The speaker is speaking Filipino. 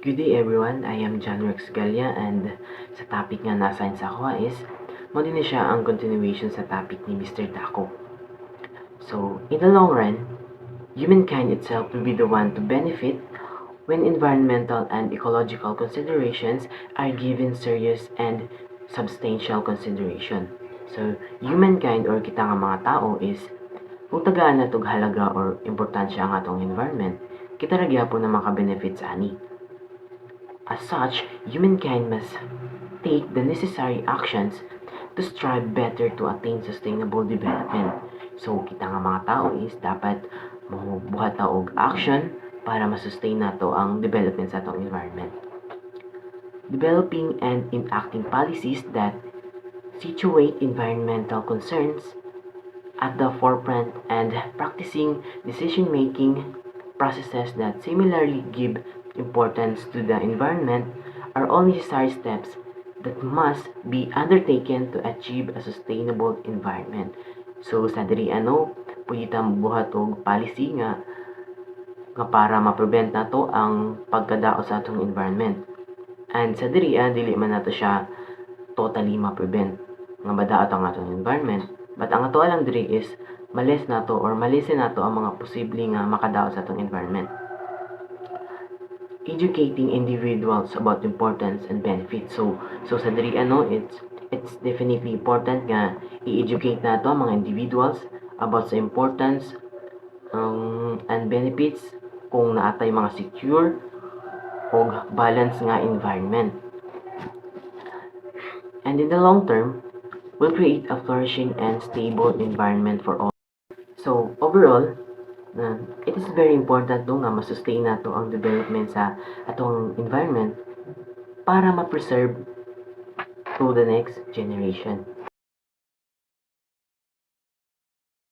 Good day everyone, I am John Rex Galia and sa topic nga na-assign sa ako is mo din na siya ang continuation sa topic ni Mr. Daco. So, in the long run, humankind itself will be the one to benefit when environmental and ecological considerations are given serious and substantial consideration. So, humankind or kita nga mga tao is kung tagaan na itong halaga or importansya ang atong environment, kita ragya po na makabenefit sa ani. As such, humankind must take the necessary actions to strive better to attain sustainable development. So, kita nga mga tao is dapat buhat ta og action para ma-sustain nato ang development sa atong environment. Developing and enacting policies that situate environmental concerns at the forefront and practicing decision-making processes that similarly give importance to the environment are all necessary steps that must be undertaken to achieve a sustainable environment. So sa diri pwede ta buhat og policy nga para ma-prevent nato ang pagkadaot sa atong environment. And sa diri dili man nato siya totally ma-prevent nga madaot ang atong environment. But ang ato lang diri is malis nato or malisen nato ang mga posibleng makadaot sa atong environment. Educating individuals about importance and benefits. So sa diri it's definitely important nga i-educate nato ang mga individuals about sa importance and benefits kung naatay mga secure o balance nga environment. And in the long term, will create a flourishing and stable environment for all. So overall, it is very important nga ma-sustain nato ang development sa atong environment para ma-preserve to the next generation.